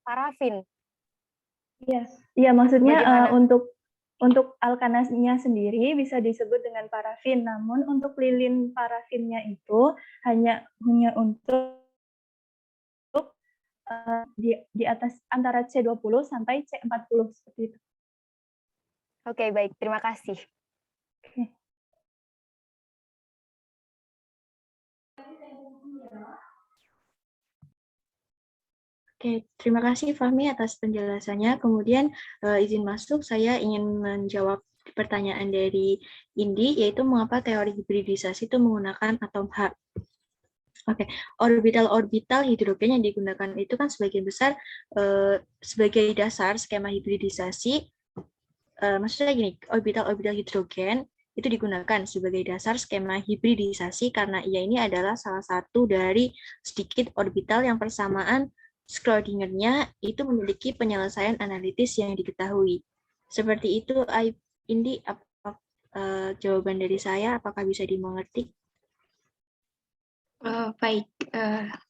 parafin. Iya, iya maksudnya Bagaimana? untuk alkanasnya sendiri bisa disebut dengan parafin, namun untuk lilin parafinnya itu hanya untuk di atas antara C20 sampai C40 seperti itu. Oke, baik. Terima kasih. Oke. Oke, terima kasih Fahmi atas penjelasannya. Kemudian izin masuk, saya ingin menjawab pertanyaan dari Indi, yaitu mengapa teori hibridisasi itu menggunakan atom H. Oke, orbital-orbital hidrogen yang digunakan itu kan sebagian besar sebagai dasar skema hibridisasi. Maksudnya gini, orbital-orbital hidrogen itu digunakan sebagai dasar skema hibridisasi karena ia ini adalah salah satu dari sedikit orbital yang persamaan Schrödinger-nya itu memiliki penyelesaian analitis yang diketahui. Seperti itu, Indi, jawaban dari saya, apakah bisa dimengerti? Baik,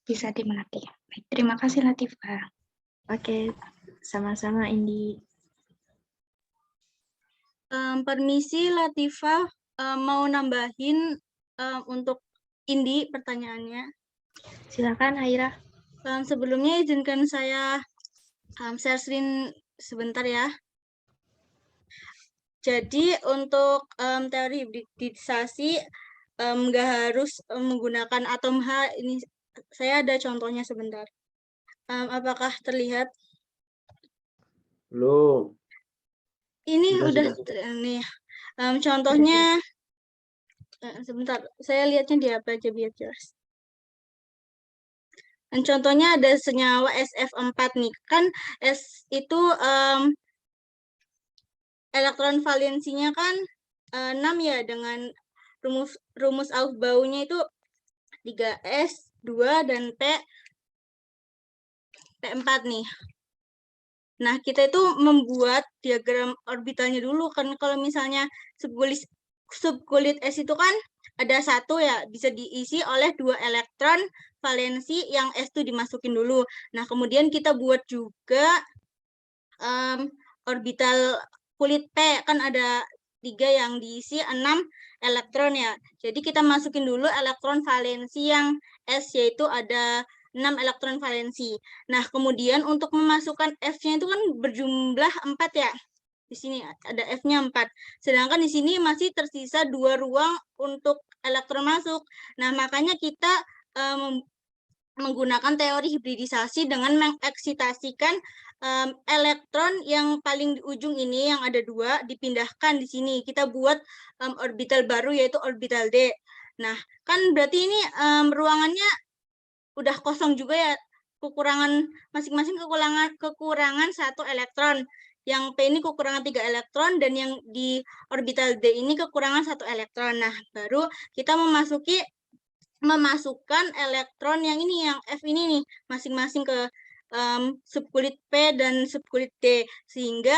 bisa dimengerti. Baik, terima kasih Latifah. Oke, sama-sama Indi. Permisi Latifah, mau nambahin untuk Indi pertanyaannya. Silakan Haira. Sebelumnya izinkan saya share screen sebentar ya. Jadi untuk teori hibridisasi nggak harus menggunakan atom H. Ini saya ada contohnya sebentar. Apakah terlihat? Belum. Ini udah nih. Contohnya sebentar, saya lihatnya di apa aja biar jelas. Dan contohnya ada senyawa SF4 nih, kan S itu elektron valensinya kan 6 ya, dengan rumus Aufbau-nya itu 3s, 2 dan P4 nih. Nah, kita itu membuat diagram orbitalnya dulu kan. Kalau misalnya subkulit S itu kan ada 1 ya, bisa diisi oleh 2 elektron valensi yang S itu dimasukin dulu. Nah, kemudian kita buat juga orbital kulit P, kan ada 3 yang diisi 6 elektron ya. Jadi kita masukin dulu elektron valensi yang S, yaitu ada 6 elektron valensi. Nah, kemudian untuk memasukkan F-nya itu kan berjumlah 4 ya. Di sini ada F-nya 4. Sedangkan di sini masih tersisa 2 ruang untuk elektron masuk. Nah, makanya kita menggunakan teori hibridisasi dengan mengeksitasikan elektron yang paling di ujung ini yang ada 2 dipindahkan di sini. Kita buat orbital baru yaitu orbital D. Nah, kan berarti ini ruangannya udah kosong juga ya. Kekurangan masing-masing kekurangan 1 elektron. Yang P ini kekurangan 3 elektron dan yang di orbital D ini kekurangan 1 elektron. Nah, baru kita memasukkan elektron yang ini, yang F ini nih, masing-masing ke subkulit P dan subkulit D, sehingga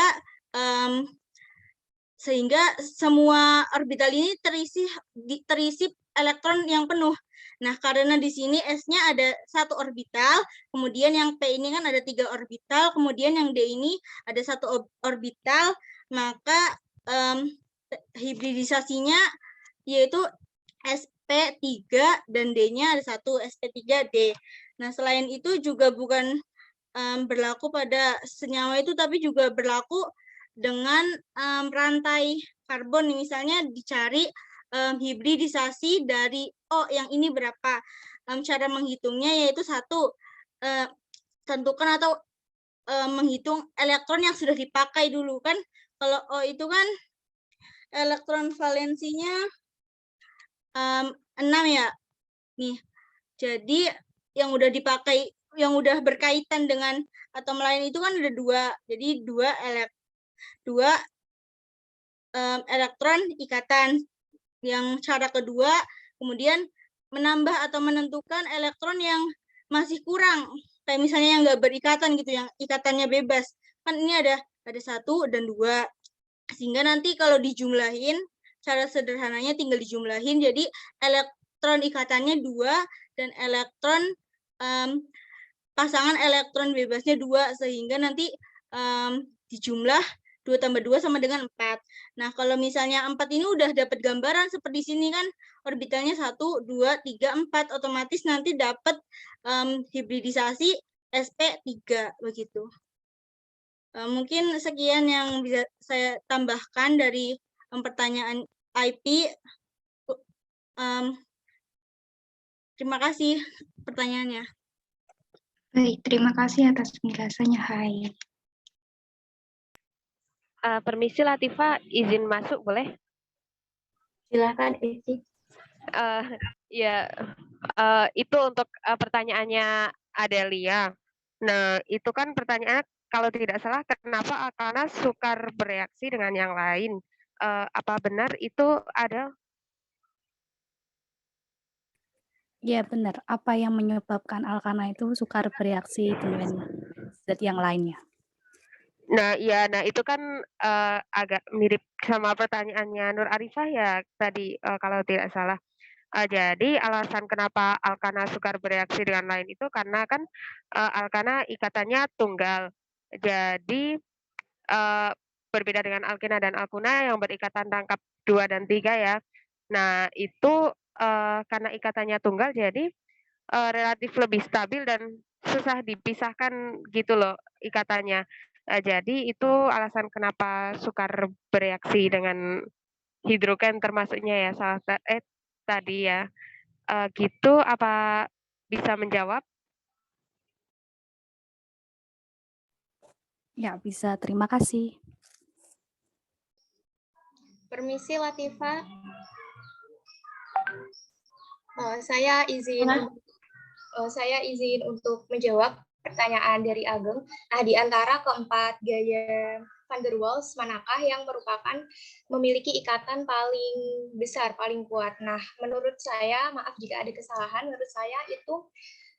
semua orbital ini terisi elektron yang penuh. Nah, karena di sini S-nya ada 1 orbital, kemudian yang P ini kan ada 3 orbital, kemudian yang D ini ada 1 orbital, maka hibridisasinya yaitu SP3 dan D-nya ada 1, SP3D. Nah, selain itu juga bukan berlaku pada senyawa itu, tapi juga berlaku dengan rantai karbon. Misalnya dicari hibridisasi dari O yang ini berapa. Cara menghitungnya yaitu 1, tentukan atau menghitung elektron yang sudah dipakai dulu. Kan kalau O itu kan elektron valensinya 6 ya. Nih. Jadi yang udah dipakai, yang udah berkaitan dengan atom lain itu kan ada 2. Jadi 2 elektron ikatan. Yang cara kedua kemudian menambah atau menentukan elektron yang masih kurang. Kayak misalnya yang nggak berikatan gitu, yang ikatannya bebas. Kan ini ada 1 dan 2. Sehingga nanti kalau dijumlahin, cara sederhananya tinggal dijumlahin, jadi elektron ikatannya 2 dan elektron pasangan elektron bebasnya 2, sehingga nanti dijumlah 2 tambah 2 sama dengan 4. Nah, kalau misalnya 4 ini udah dapat gambaran seperti sini kan, orbitalnya 1, 2, 3, 4, otomatis nanti dapat hibridisasi sp3, begitu. Mungkin sekian yang bisa saya tambahkan dari pertanyaan IP. Terima kasih pertanyaannya. Baik, terima kasih atas penjelasannya. Hai. Permisi Latifah, izin masuk boleh? Silakan Isi. Ya, itu untuk pertanyaannya Adelia. Nah, itu kan pertanyaannya kalau tidak salah, kenapa Alkana sukar bereaksi dengan yang lain? Apa benar itu ada? Ya benar, apa yang menyebabkan alkana itu sukar bereaksi dengan zat yang lainnya? Nah, iya, nah itu kan agak mirip sama pertanyaannya Nur Arifah ya tadi kalau tidak salah. Jadi alasan kenapa alkana sukar bereaksi dengan lain itu karena kan alkana ikatannya tunggal. Jadi berbeda dengan alkena dan alkuna yang berikatan rangkap 2 dan 3 ya. Nah, itu karena ikatannya tunggal jadi relatif lebih stabil dan susah dipisahkan gitu loh ikatannya. Jadi itu alasan kenapa sukar bereaksi dengan hidrogen termasuknya ya tadi ya. Gitu apa bisa menjawab? Ya bisa, terima kasih. Permisi Latifah. Saya izin untuk menjawab pertanyaan dari Ageng. Nah, di antara keempat gaya van der Waals, manakah yang merupakan memiliki ikatan paling besar, paling kuat? Nah, menurut saya, maaf jika ada kesalahan, menurut saya itu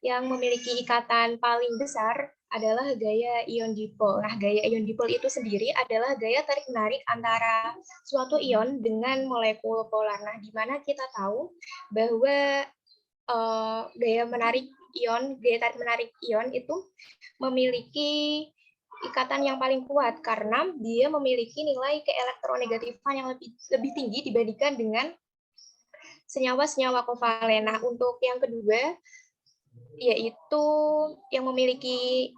yang memiliki ikatan paling besar adalah gaya ion dipol. Nah, gaya ion dipol itu sendiri adalah gaya tarik-menarik antara suatu ion dengan molekul polar. Nah, di mana kita tahu bahwa gaya tarik-menarik ion itu memiliki ikatan yang paling kuat karena dia memiliki nilai keelektronegatifan yang lebih tinggi dibandingkan dengan senyawa-senyawa kovalen. Nah, untuk yang kedua, yaitu yang memiliki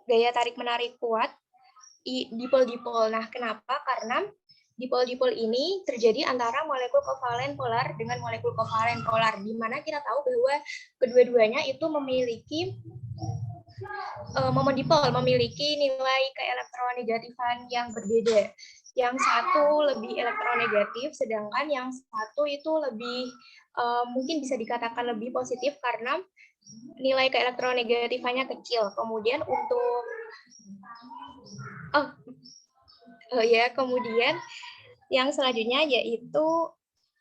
gaya tarik-menarik kuat, dipol-dipol. Nah, kenapa? Karena dipol-dipol ini terjadi antara molekul kovalen polar dengan molekul kovalen polar, di mana kita tahu bahwa kedua-duanya itu memiliki momen dipol, memiliki nilai keelektronegatifan yang berbeda. Yang satu lebih elektronegatif, sedangkan yang satu itu lebih mungkin bisa dikatakan lebih positif karena nilai keelektronegatifannya kecil. Kemudian untuk kemudian yang selanjutnya yaitu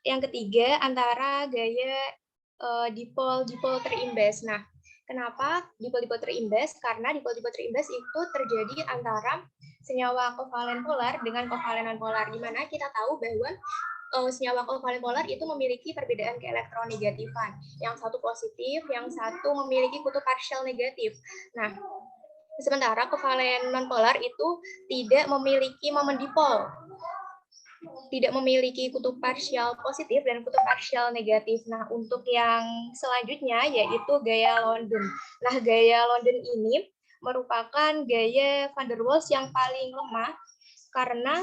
yang ketiga antara gaya dipol-dipol terimbas. Nah, kenapa dipol-dipol terimbas? Karena dipol-dipol terimbas itu terjadi antara senyawa kovalen polar dengan kovalen non-polar, di mana kita tahu bahwa senyawa kovalen polar itu memiliki perbedaan keelektronegatifan. Yang satu positif, yang satu memiliki kutub partial negatif. Nah, sementara kovalen non-polar itu tidak memiliki momen dipol. Tidak memiliki kutub parsial positif dan kutub parsial negatif. Nah, untuk yang selanjutnya yaitu gaya London. Nah, gaya London ini merupakan gaya van der Waals yang paling lemah karena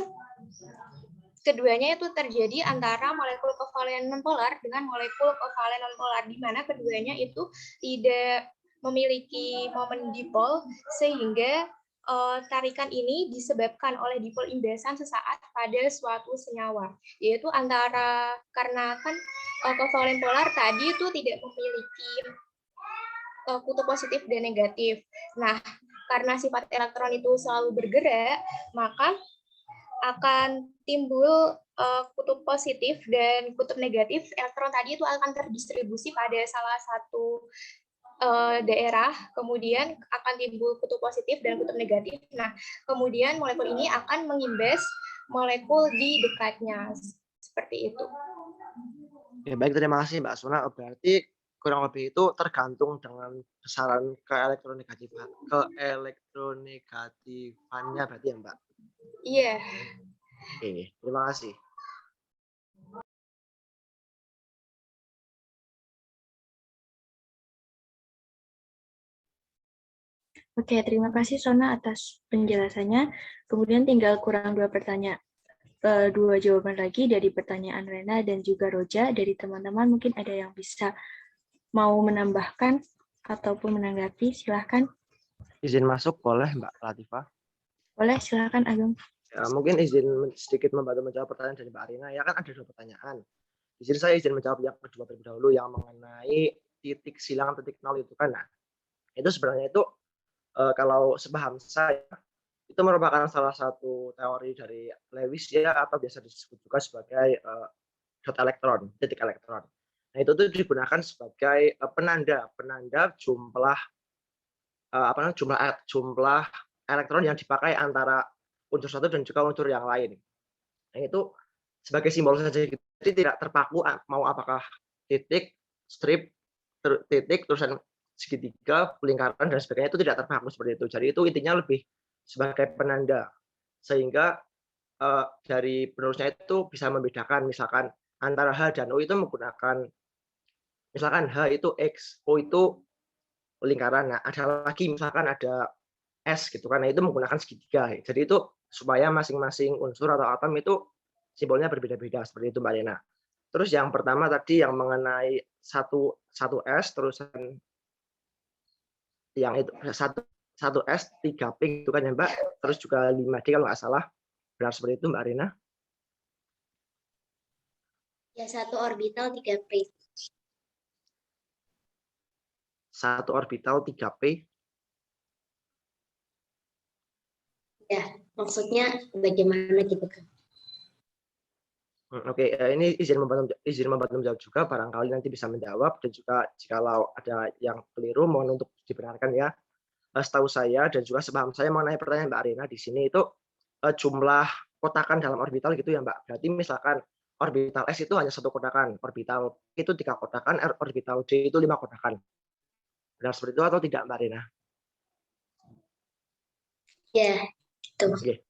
keduanya itu terjadi antara molekul kovalen nonpolar dengan molekul kovalen nonpolar, di mana keduanya itu tidak memiliki momen dipol sehingga tarikan ini disebabkan oleh dipol imbasan sesaat pada suatu senyawa, yaitu karena kan kovalen polar tadi itu tidak memiliki kutub positif dan negatif. Nah, karena sifat elektron itu selalu bergerak, maka akan timbul kutub positif dan kutub negatif. Elektron tadi itu akan terdistribusi pada salah satu daerah, kemudian akan timbul kutub positif dan kutub negatif. Nah, kemudian molekul ini akan mengimbas molekul di dekatnya. Seperti itu. Ya, baik, terima kasih Mbak Suna. Berarti kurang lebih itu tergantung dengan besaran keelektronegatifannya berarti ya, Mbak? Iya. Oke, terima kasih. Oke, terima kasih Sona atas penjelasannya. Kemudian tinggal kurang dua jawaban lagi dari pertanyaan Rena dan juga Roja. Dari teman-teman mungkin ada yang bisa mau menambahkan ataupun menanggapi, silahkan. Izin masuk boleh Mbak Latifah? Boleh, silahkan Ageng. Ya, mungkin izin sedikit membantu menjawab pertanyaan dari Mbak Arina. Ya kan ada 2 pertanyaan. Di sini saya izin menjawab yang kedua terlebih dahulu yang mengenai titik silang titik nol itu kan. Nah, itu sebenarnya itu kalau sepaham saya itu merupakan salah satu teori dari Lewis ya, atau biasa disebut juga sebagai dot elektron, titik elektron. Nah, itu tuh digunakan sebagai penanda jumlah jumlah elektron yang dipakai antara unsur satu dan juga unsur yang lain. Nah, itu sebagai simbol saja, jadi tidak terpaku mau apakah titik, strip, titik, terusan segitiga, lingkaran dan sebagainya, itu tidak terpaku seperti itu. Jadi itu intinya lebih sebagai penanda, sehingga dari penulisnya itu bisa membedakan misalkan antara H dan O itu menggunakan misalkan H itu X, O itu lingkaran. Nah, ada lagi misalkan ada S gitu kan, nah itu menggunakan segitiga. Jadi itu supaya masing-masing unsur atau atom itu simbolnya berbeda-beda seperti itu Mbak Lena. Terus yang pertama tadi yang mengenai satu S terusan yang itu satu S 3P itu kan ya Mbak, terus juga 5D kalau nggak salah, benar seperti itu Mbak Rina? Ya, 1 orbital 3P. 1 orbital 3P. Ya, maksudnya bagaimana gitu kan? Oke, ini izin membantu menjawab juga, barangkali nanti bisa menjawab, dan juga jikalau ada yang keliru mohon untuk dibenarkan ya. Setahu saya dan juga sepaham saya mengenai pertanyaan Mbak Arina di sini itu jumlah kotakan dalam orbital gitu ya Mbak. Berarti misalkan orbital S itu hanya 1 kotakan, orbital P itu 3 kotakan, orbital D itu 5 kotakan. Benar seperti itu atau tidak Mbak Arina? Ya, itu. Oke.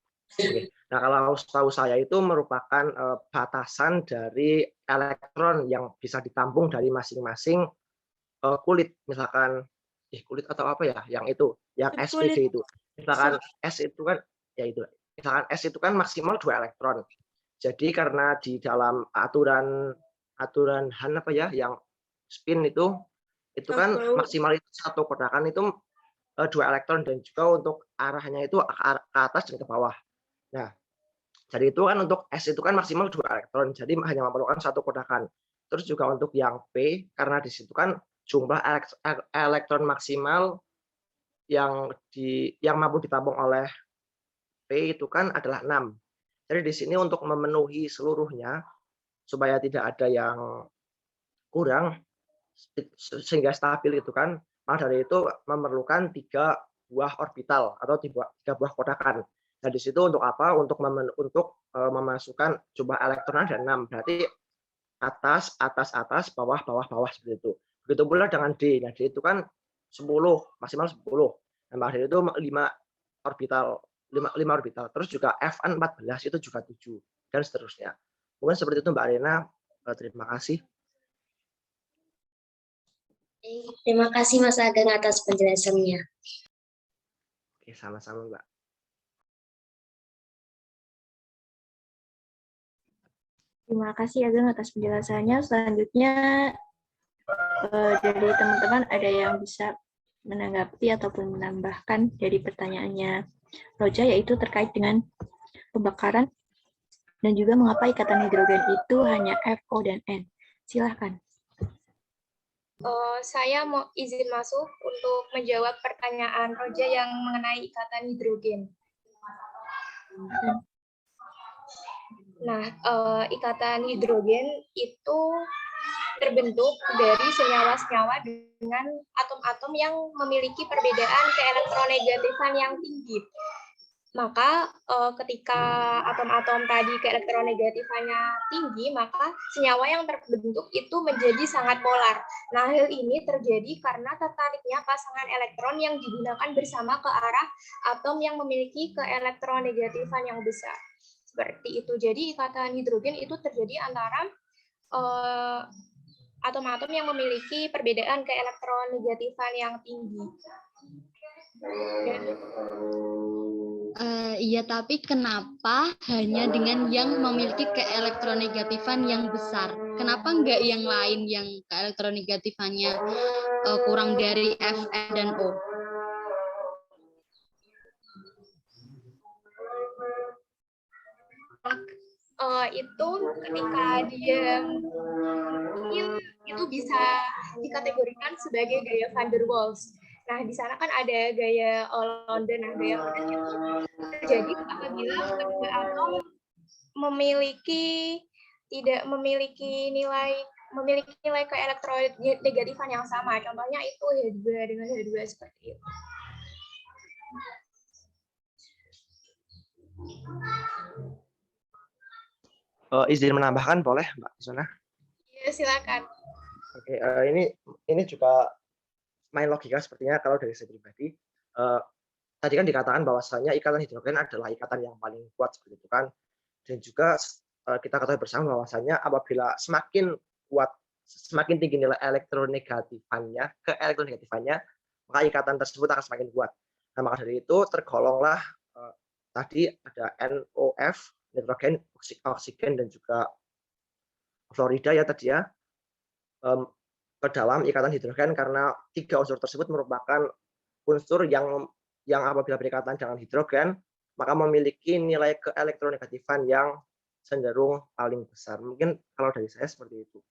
Nah, kalau setahu saya itu merupakan batasan dari elektron yang bisa ditampung dari masing-masing kulit, misalkan kulit atau apa ya, yang itu, yang SPD itu. Misalkan S itu kan, ya itu, misalkan S itu kan maksimal 2 elektron. Jadi karena di dalam aturan Han apa ya, yang spin itu kan maksimal itu 1 kotakan itu 2 elektron, dan juga untuk arahnya itu ke atas dan ke bawah. Nah, jadi itu kan untuk S itu kan maksimal 2 elektron, jadi hanya memerlukan 1 kotakan. Terus juga untuk yang P, karena di situ kan jumlah elektron maksimal yang mampu ditampung oleh P itu kan adalah 6. Jadi di sini untuk memenuhi seluruhnya supaya tidak ada yang kurang sehingga stabil itu kan, maka dari itu memerlukan 3 buah orbital atau 3 buah kotakan. Nah, di situ untuk apa? Untuk memasukkan jumlah elektron ada 6. Berarti atas, bawah, seperti itu. Begitu pula dengan D. Nah, D itu kan 10, maksimal 10. Nah, maka dari itu 5 orbital. Terus juga F14 itu juga 7 dan seterusnya. Mungkin seperti itu Mbak Arina. Terima kasih. Terima kasih Mas Ageng atas penjelasannya. Oke, sama-sama Mbak. Terima kasih Ageng atas penjelasannya. Selanjutnya dari teman-teman ada yang bisa menanggapi ataupun menambahkan dari pertanyaannya Roja, yaitu terkait dengan pembakaran dan juga mengapa ikatan hidrogen itu hanya F, O, dan N. Silahkan. Saya mau izin masuk untuk menjawab pertanyaan Roja yang mengenai ikatan hidrogen. Nah, ikatan hidrogen itu terbentuk dari senyawa-senyawa dengan atom-atom yang memiliki perbedaan keelektronegatifan yang tinggi. Maka ketika atom-atom tadi keelektronegatifanya tinggi, maka senyawa yang terbentuk itu menjadi sangat polar. Nah, hal ini terjadi karena tertariknya pasangan elektron yang digunakan bersama ke arah atom yang memiliki keelektronegatifan yang besar. Seperti itu. Jadi ikatan hidrogen itu terjadi antara atom-atom yang memiliki perbedaan keelektronegatifan yang tinggi. Iya, tapi kenapa hanya dengan yang memiliki keelektronegatifan yang besar? Kenapa enggak yang lain yang keelektronegatifannya kurang dari Fe dan O? Itu ketika dia itu bisa dikategorikan sebagai gaya van der Waals. Nah, di sana kan ada gaya London. Nah, gaya London itu terjadi apabila kedua atom tidak memiliki nilai keelektronegatifan yang sama. Contohnya itu H2 dengan H2 seperti itu. Izin menambahkan boleh, Mbak Sona? Iya, silakan. Oke, ini juga main logika sepertinya kalau dari saya pribadi. Tadi kan dikatakan bahwasanya ikatan hidrogen adalah ikatan yang paling kuat seperti itu kan. Dan juga kita ketahui bersama bahwasanya apabila semakin kuat, semakin tinggi nilai keelektronegatifan-nya, maka ikatan tersebut akan semakin kuat. Nah, maka dari itu tergolonglah tadi ada NOF, nitrogen, oksigen, dan juga fluorida ya tadi ya, ke dalam ikatan hidrogen karena 3 unsur tersebut merupakan unsur yang apabila berikatan dengan hidrogen maka memiliki nilai keelektronegatifan yang cenderung paling besar. Mungkin kalau dari saya seperti itu.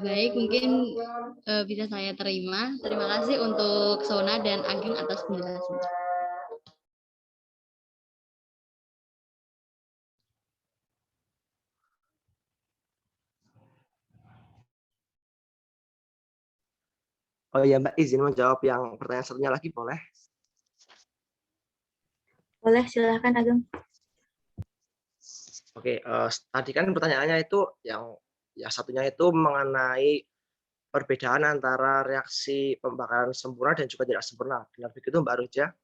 Baik, mungkin bisa saya terima. Terima kasih untuk Sona dan Ageng atas penjelasannya. Oh ya Mbak, izin menjawab yang pertanyaan satunya lagi boleh? Boleh, silakan Ageng. Oke, tadi kan pertanyaannya itu yang satunya itu mengenai perbedaan antara reaksi pembakaran sempurna dan juga tidak sempurna. Benar begitu Mbak Roja?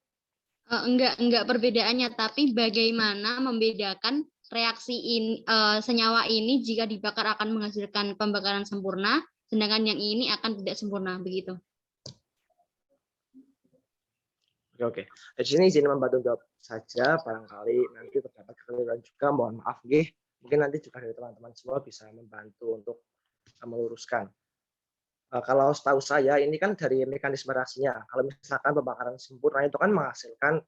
Enggak perbedaannya, tapi bagaimana membedakan reaksi ini, senyawa ini jika dibakar akan menghasilkan pembakaran sempurna, sedangkan yang ini akan tidak sempurna, begitu. Oke. Di sini izin membantu jawab saja, barangkali nanti terdapat kekeliruan juga, mohon maaf nggih. Mungkin nanti juga dari teman-teman semua bisa membantu untuk meluruskan. Kalau setahu saya ini kan dari mekanisme reaksinya. Kalau misalkan pembakaran sempurna itu kan menghasilkan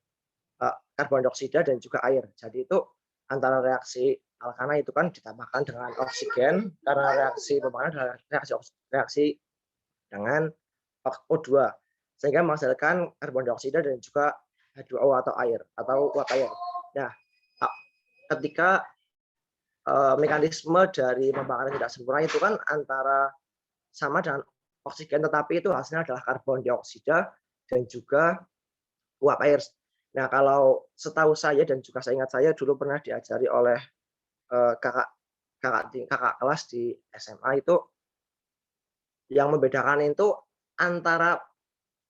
karbon dioksida dan juga air. Jadi itu antara reaksi alkana itu kan ditambahkan dengan oksigen karena reaksi pembakaran adalah reaksi dengan O2 sehingga menghasilkan karbon dioksida dan juga H2O atau air atau uap air. Nah, ketika mekanisme dari pembakaran tidak sempurna itu kan antara sama dengan oksigen, tetapi itu hasilnya adalah karbon dioksida dan juga uap air. Nah, kalau setahu saya dan juga saya ingat saya dulu pernah diajari oleh kakak kelas di SMA itu yang membedakan itu antara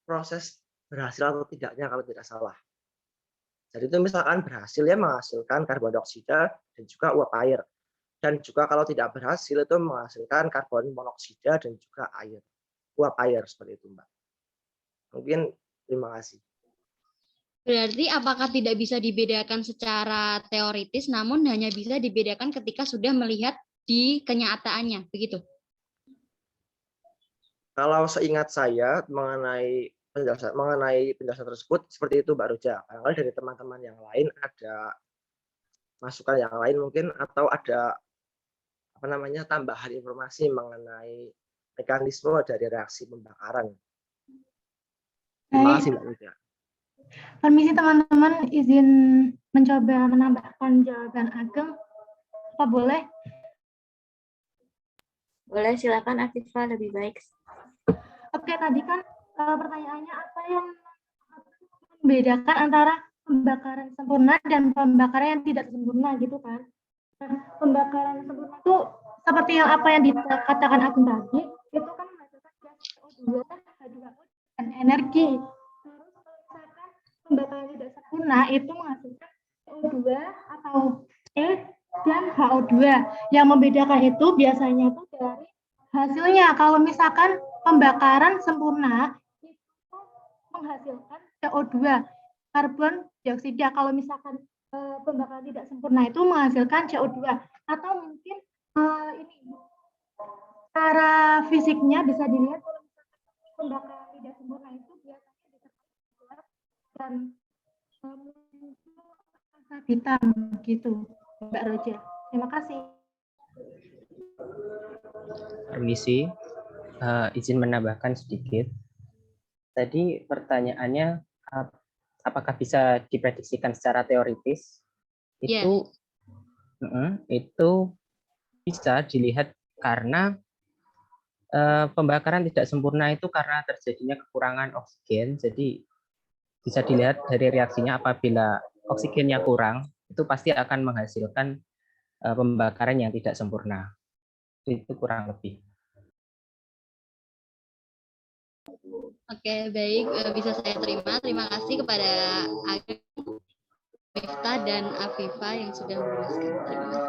proses berhasil atau tidaknya kalau tidak salah. Jadi itu misalkan berhasil ya menghasilkan karbon dioksida dan juga uap air. Dan juga kalau tidak berhasil itu menghasilkan karbon monoksida dan juga air. Uap air seperti itu, Mbak. Mungkin terima kasih. Berarti apakah tidak bisa dibedakan secara teoritis, namun hanya bisa dibedakan ketika sudah melihat di kenyataannya, begitu? Kalau seingat saya mengenai penjelasan tersebut seperti itu Mbak Roja. Barangkali dari teman-teman yang lain ada masukan yang lain mungkin atau ada tambahan informasi mengenai mekanisme dari reaksi pembakaran. Terima kasih Mbak Roja. Permisi teman-teman, izin mencoba menambahkan jawaban Ageng. Apa boleh? Boleh, silakan Afifah, lebih baik. Oke, Oke, tadi kan pertanyaannya apa yang membedakan antara pembakaran sempurna dan pembakaran yang tidak sempurna gitu kan. Nah, pembakaran sempurna itu seperti yang apa yang dikatakan Agung tadi, itu kan menghasilkan gas CO2, H2O, dan energi. Terus kalau misalkan pembakaran tidak sempurna itu menghasilkan CO2 atau E dan HO2. Yang membedakan itu biasanya itu dari hasilnya. Kalau misalkan pembakaran sempurna itu menghasilkan CO2, karbon dioksida. Kalau misalkan pembakaran tidak sempurna itu menghasilkan CO2. Atau mungkin ini cara fisiknya bisa dilihat kalau misalkan pembakaran tidak sempurna itu biasanya disertai dan muncul asap hitam gitu, Mbak Roja. Terima kasih. Permisi, izin menambahkan sedikit. Tadi pertanyaannya, apakah bisa diprediksikan secara teoritis? Itu bisa dilihat karena pembakaran tidak sempurna itu karena terjadinya kekurangan oksigen. Jadi bisa dilihat dari reaksinya, apabila oksigennya kurang, itu pasti akan menghasilkan pembakaran yang tidak sempurna. Itu kurang lebih. Oke, baik, bisa saya terima. Terima kasih kepada Ageng, Miftah, dan Afifa yang sudah menjelaskan. Terima kasih.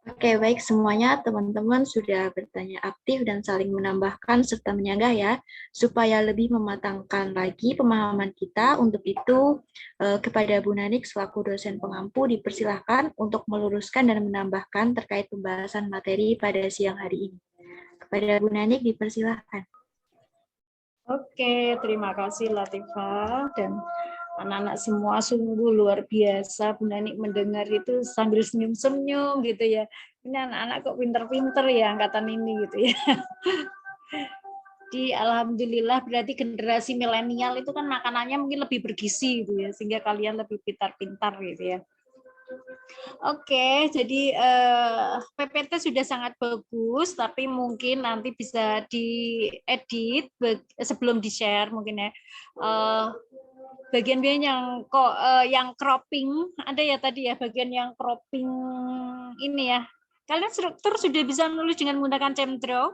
Oke, baik semuanya, teman-teman sudah bertanya aktif dan saling menambahkan serta menyanggah ya, supaya lebih mematangkan lagi pemahaman kita. Untuk itu, kepada Bu Nanik selaku dosen pengampu dipersilahkan untuk meluruskan dan menambahkan terkait pembahasan materi pada siang hari ini. Kepada Bu Nanik dipersilahkan. Oke, terima kasih Latifah dan anak-anak semua, sungguh luar biasa. Bu Nanik mendengar itu sambil senyum-senyum gitu ya. Ini anak-anak kok pinter-pinter ya angkatan ini gitu ya. Di alhamdulillah berarti generasi milenial itu kan makanannya mungkin lebih bergizi gitu ya, sehingga kalian lebih pintar-pintar gitu ya. Oke, jadi PPT sudah sangat bagus, tapi mungkin nanti bisa diedit sebelum di-share mungkin ya. Bagian-bagian yang cropping ada ya tadi ya, bagian yang cropping ini ya. Kalian struktur sudah bisa menulis dengan menggunakan ChemDraw?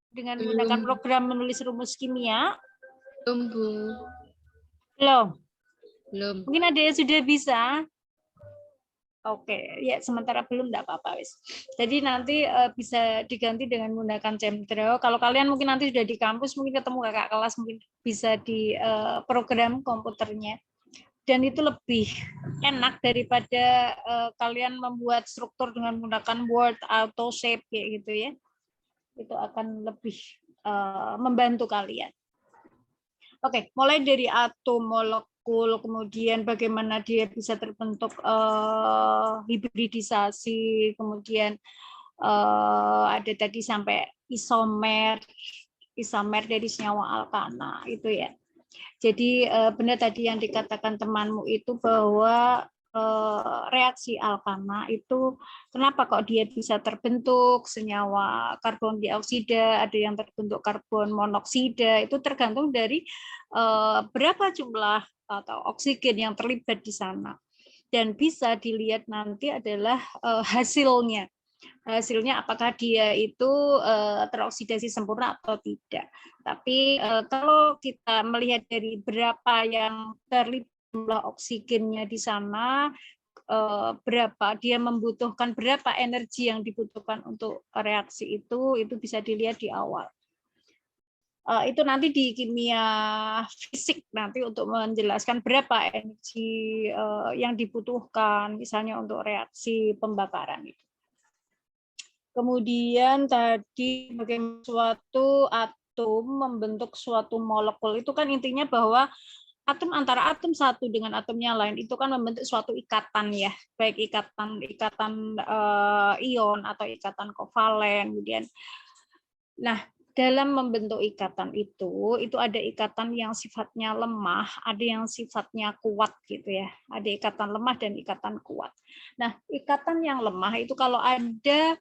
Dengan menggunakan program menulis rumus kimia? Belum, Bu. Belum? Belum. Mungkin ada yang sudah bisa? Oke, ya sementara belum enggak apa-apa wis. Jadi nanti bisa diganti dengan menggunakan ChemDraw. Kalau kalian mungkin nanti sudah di kampus, mungkin ketemu kakak kelas, mungkin bisa di program komputernya. Dan itu lebih enak daripada kalian membuat struktur dengan menggunakan Word, Auto Shape kayak gitu ya. Itu akan lebih membantu kalian. Oke, mulai dari atom, molekul, kemudian bagaimana dia bisa terbentuk hibridisasi, kemudian ada tadi sampai isomer dari senyawa alkana itu ya. Jadi benar tadi yang dikatakan temanmu itu bahwa reaksi alkana itu kenapa kok dia bisa terbentuk senyawa karbon dioksida, ada yang terbentuk karbon monoksida, itu tergantung dari berapa jumlah atau oksigen yang terlibat di sana. Dan bisa dilihat nanti adalah hasilnya. Hasilnya apakah dia itu teroksidasi sempurna atau tidak. Tapi kalau kita melihat dari berapa yang terlibat jumlah oksigennya di sana, berapa dia membutuhkan, berapa energi yang dibutuhkan untuk reaksi itu bisa dilihat di awal. Itu nanti di kimia fisik nanti untuk menjelaskan berapa energi yang dibutuhkan misalnya untuk reaksi pembakaran itu. Kemudian tadi bagaimana suatu atom membentuk suatu molekul, itu kan intinya bahwa atom antara atom satu dengan atom yang lain itu kan membentuk suatu ikatan ya, baik ikatan ion atau ikatan kovalen. Kemudian Nah, dalam membentuk ikatan itu ada ikatan yang sifatnya lemah, ada yang sifatnya kuat gitu ya. Ada ikatan lemah dan ikatan kuat. Nah, ikatan yang lemah itu kalau ada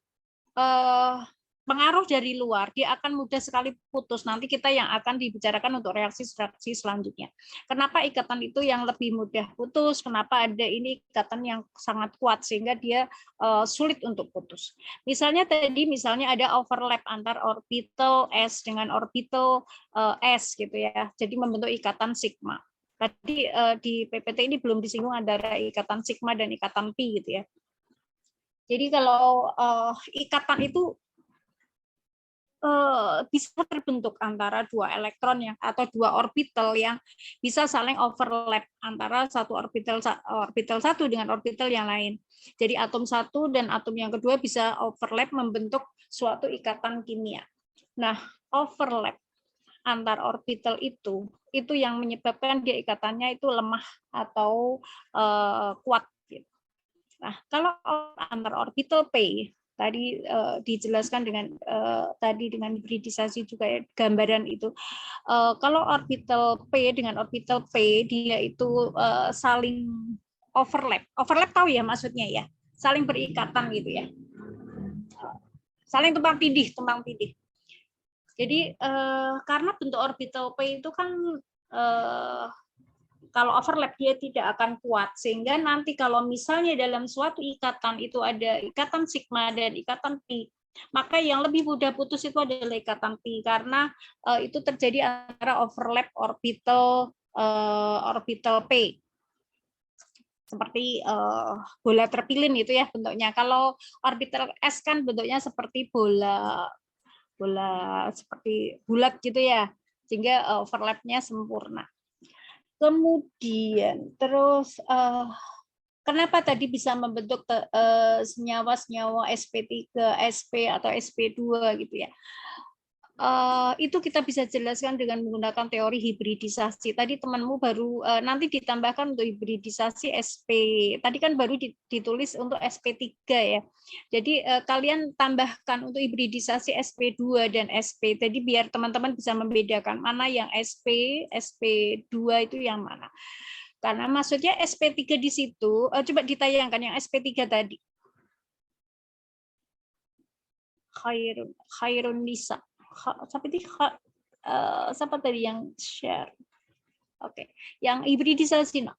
pengaruh dari luar, dia akan mudah sekali putus. Nanti kita yang akan dibicarakan untuk reaksi-reaksi selanjutnya. Kenapa ikatan itu yang lebih mudah putus? Kenapa ada ini ikatan yang sangat kuat sehingga dia sulit untuk putus? Misalnya ada overlap antar orbital S dengan orbital S gitu ya. Jadi membentuk ikatan sigma. Tadi di PPT ini belum disinggung antara ikatan sigma dan ikatan pi gitu ya. Jadi kalau ikatan itu bisa terbentuk antara dua elektron atau dua orbital yang bisa saling overlap antara satu orbital satu dengan orbital yang lain. Jadi atom satu dan atom yang kedua bisa overlap membentuk suatu ikatan kimia. Nah, overlap antar orbital itu yang menyebabkan dia ikatannya itu lemah atau kuat. Nah, kalau antar orbital P tadi dijelaskan dengan hibridisasi juga ya, gambaran itu. Kalau orbital P dengan orbital P dia itu saling overlap. Overlap tahu ya maksudnya ya, saling berikatan gitu ya. Saling tumpang tindih. Jadi karena bentuk orbital P itu kan kalau overlap dia tidak akan kuat, sehingga nanti kalau misalnya dalam suatu ikatan itu ada ikatan sigma dan ikatan pi, maka yang lebih mudah putus itu adalah ikatan pi karena itu terjadi antara overlap orbital P. Seperti bola terpilin itu ya bentuknya. Kalau orbital S kan bentuknya seperti bola seperti bulat gitu ya, sehingga overlapnya sempurna. Kemudian terus kenapa tadi bisa membentuk senyawa-senyawa sp3, sp atau sp2 gitu ya? Itu kita bisa jelaskan dengan menggunakan teori hibridisasi. Tadi temanmu baru nanti ditambahkan untuk hibridisasi sp. Tadi kan baru ditulis untuk sp3 ya. Jadi kalian tambahkan untuk hibridisasi sp2 dan sp. Jadi biar teman-teman bisa membedakan mana yang sp2 itu yang mana. Karena maksudnya sp3 di situ, coba ditayangkan yang sp3 tadi. Khairun Nisa. Siapa tadi yang share? Oke, yang hibridisasi no.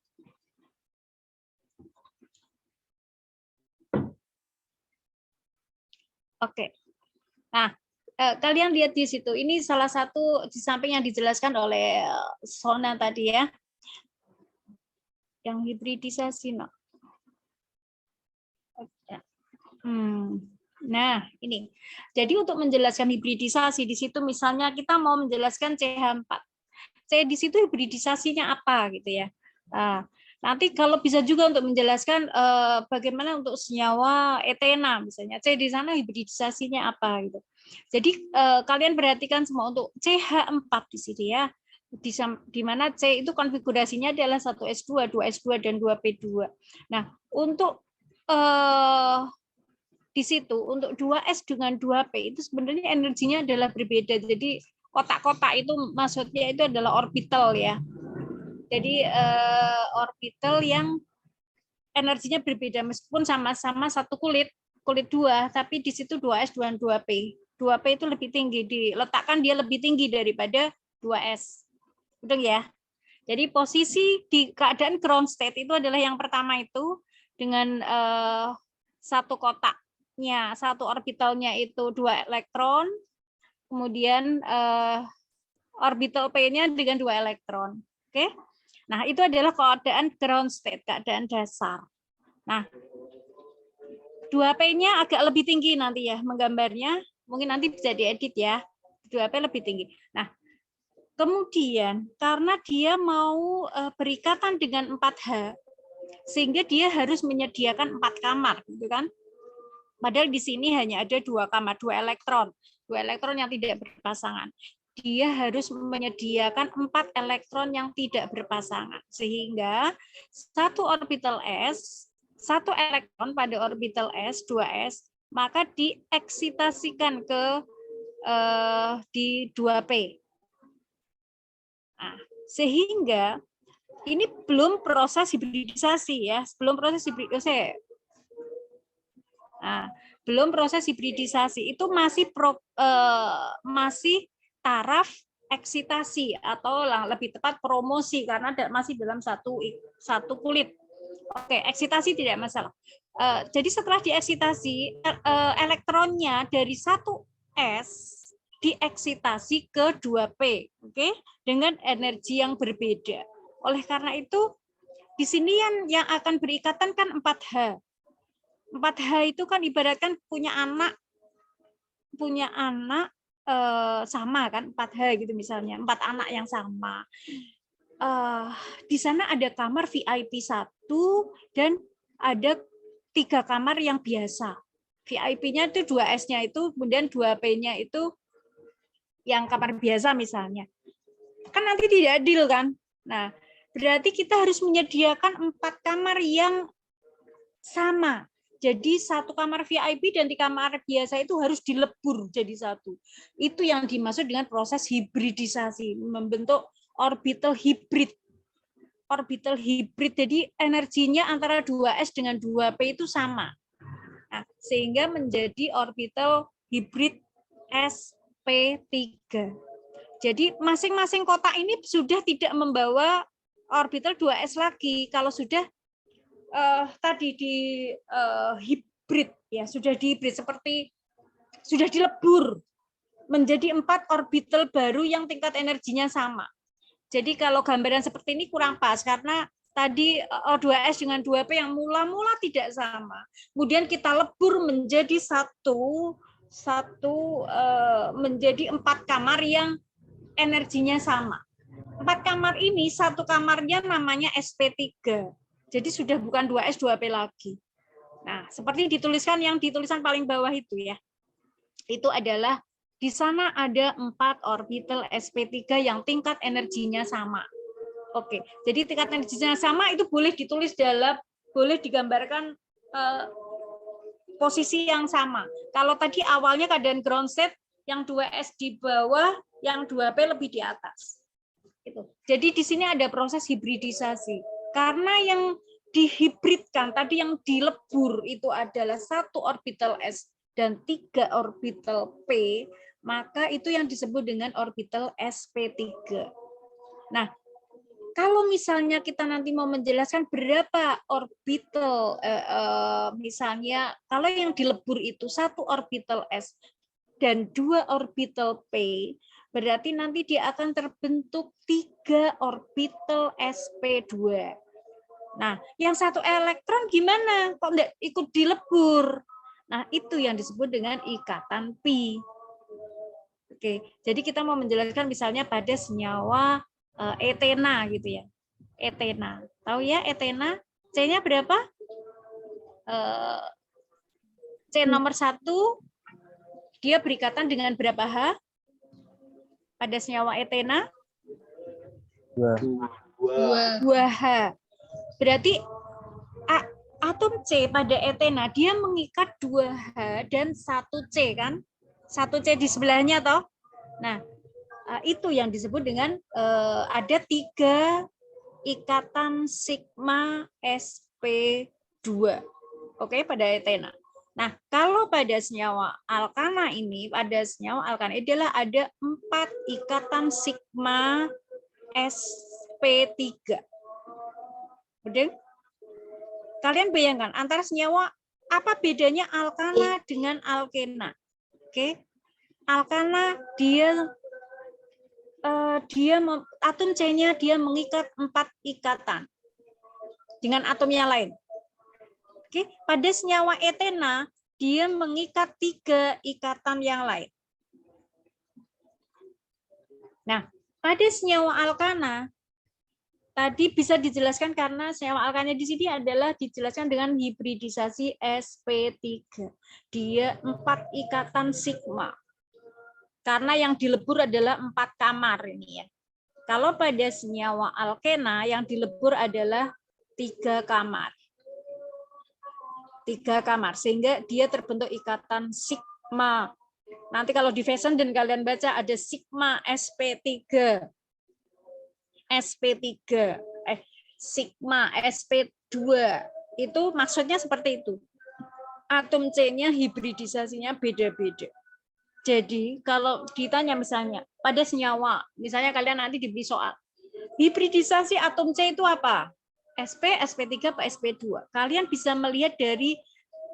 Oke. Nah, kalian lihat di situ. Ini salah satu di samping yang dijelaskan oleh Sona tadi ya. Yang hibridisasi no. Nah, ini. Jadi untuk menjelaskan hibridisasi di situ misalnya kita mau menjelaskan CH4. C di situ hibridisasinya apa gitu ya. Nah, nanti kalau bisa juga untuk menjelaskan bagaimana untuk senyawa etena misalnya. C di sana hibridisasinya apa gitu. Jadi kalian perhatikan semua untuk CH4 di sini ya. Di mana C itu konfigurasinya adalah 1s2, 2s2 dan 2p2. Nah, untuk di situ untuk 2S dengan 2P itu sebenarnya energinya adalah berbeda. Jadi kotak-kotak itu maksudnya itu adalah orbital ya. Jadi orbital yang energinya berbeda meskipun sama-sama satu kulit dua, tapi di situ 2S dan 2P. 2P itu lebih tinggi, diletakkan dia lebih tinggi daripada 2S. Betul ya? Jadi posisi di keadaan ground state itu adalah yang pertama itu dengan satu kotak. Satu orbitalnya itu 2 elektron, kemudian orbital P-nya dengan 2 elektron. Oke. Nah, itu adalah keadaan ground state, keadaan dasar. Nah, 2P-nya agak lebih tinggi nanti ya menggambarnya. Mungkin nanti bisa diedit ya. 2P lebih tinggi. Nah, kemudian karena dia mau berikatan dengan 4H, sehingga dia harus menyediakan 4 kamar, gitu kan? Padahal di sini hanya ada 2 kamar, 2 elektron yang tidak berpasangan. Dia harus menyediakan 4 elektron yang tidak berpasangan. Sehingga satu orbital S, 1 elektron pada orbital S, 2S, maka dieksitasikan ke di 2P. Nah, sehingga ini belum proses hibridisasi ya, belum proses hibridisasi. Nah, belum proses hibridisasi, itu masih masih taraf eksitasi atau lebih tepat promosi karena masih dalam satu kulit. Oke, eksitasi tidak masalah. Jadi setelah dieksitasi, elektronnya dari 1s dieksitasi ke 2p, oke, dengan energi yang berbeda. Oleh karena itu, di sini yang akan berikatan kan 4H. 4H itu kan ibaratkan punya anak sama kan, 4H gitu misalnya, 4 anak yang sama. Di sana ada kamar VIP 1 dan ada 3 kamar yang biasa. VIP-nya itu 2S-nya itu, kemudian 2P-nya itu yang kamar biasa misalnya. Kan nanti tidak adil kan? Nah, berarti kita harus menyediakan 4 kamar yang sama. Jadi 1 kamar VIP dan 3 kamar biasa itu harus dilebur jadi 1. Itu yang dimaksud dengan proses hibridisasi, membentuk orbital hibrid. Orbital hibrid, jadi energinya antara 2s dengan 2p itu sama. Nah, sehingga menjadi orbital hibrid sp3. Jadi masing-masing kotak ini sudah tidak membawa orbital 2s lagi. Kalau sudah tadi di hibrid ya, sudah dihibrid seperti sudah dilebur menjadi 4 orbital baru yang tingkat energinya sama. Jadi kalau gambaran seperti ini kurang pas karena tadi O2S dengan 2P yang mula-mula tidak sama. Kemudian kita lebur menjadi menjadi 4 kamar yang energinya sama. 4 kamar ini 1 kamarnya namanya SP3. Jadi sudah bukan 2S 2P lagi. Nah, seperti dituliskan yang ditulisan paling bawah itu ya. Itu adalah di sana ada 4 orbital SP3 yang tingkat energinya sama. Oke, jadi tingkat energinya sama itu boleh ditulis boleh digambarkan posisi yang sama. Kalau tadi awalnya keadaan ground state, yang 2S di bawah, yang 2P lebih di atas. Gitu. Jadi di sini ada proses hibridisasi. Karena yang dihibridkan, tadi yang dilebur itu adalah 1 orbital S dan 3 orbital P, maka itu yang disebut dengan orbital sp3. Nah, kalau misalnya kita nanti mau menjelaskan berapa orbital, misalnya kalau yang dilebur itu 1 orbital S dan 2 orbital P, berarti nanti dia akan terbentuk 3 orbital sp2. Nah, yang 1 elektron gimana? Kok enggak ikut dilebur? Nah, itu yang disebut dengan ikatan pi. Oke, jadi kita mau menjelaskan misalnya pada senyawa etena gitu ya. Etena. Tahu ya etena? C-nya berapa? C nomor 1 dia berikatan dengan berapa H? Pada senyawa etena? 2 H. Berarti atom C pada etena dia mengikat 2H dan 1C kan? 1C di sebelahnya toh. Nah, itu yang disebut dengan ada 3 ikatan sigma sp2. Oke, pada etena. Nah, kalau pada senyawa alkana ini, pada senyawa alkana adalah ada 4 ikatan sigma sp3. Betul? Kalian bayangkan antara senyawa apa bedanya alkana dengan alkena? Oke, alkana dia atom C-nya dia mengikat 4 ikatan dengan atom yang lain. Oke, pada senyawa etena dia mengikat 3 ikatan yang lain. Nah, pada senyawa alkana tadi bisa dijelaskan karena senyawa alkana di sini adalah dijelaskan dengan hibridisasi sp3. Dia 4 ikatan sigma. Karena yang dilebur adalah 4 kamar ini ya. Kalau pada senyawa alkena yang dilebur adalah 3 kamar. 3 kamar sehingga dia terbentuk ikatan sigma Nanti kalau di fashion dan kalian baca ada sigma sp3. Sigma sp2. Itu maksudnya seperti itu. Atom C-nya hibridisasinya beda-beda. Jadi kalau ditanya misalnya pada senyawa, misalnya kalian nanti diberi soal, hibridisasi atom C itu apa? SP, SP3, atau SP2. Kalian bisa melihat dari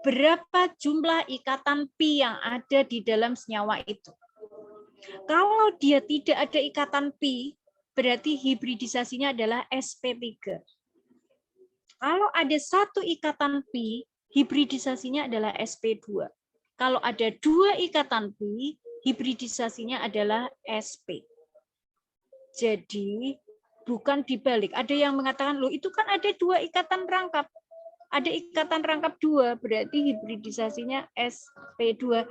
berapa jumlah ikatan pi yang ada di dalam senyawa itu. Kalau dia tidak ada ikatan pi, berarti hibridisasinya adalah SP3. Kalau ada satu ikatan pi, hibridisasinya adalah SP2. Kalau ada dua ikatan pi, hibridisasinya adalah SP. Jadi bukan dibalik. Ada yang mengatakan, loh itu kan ada dua ikatan rangkap. Ada ikatan rangkap dua, berarti hibridisasinya SP2.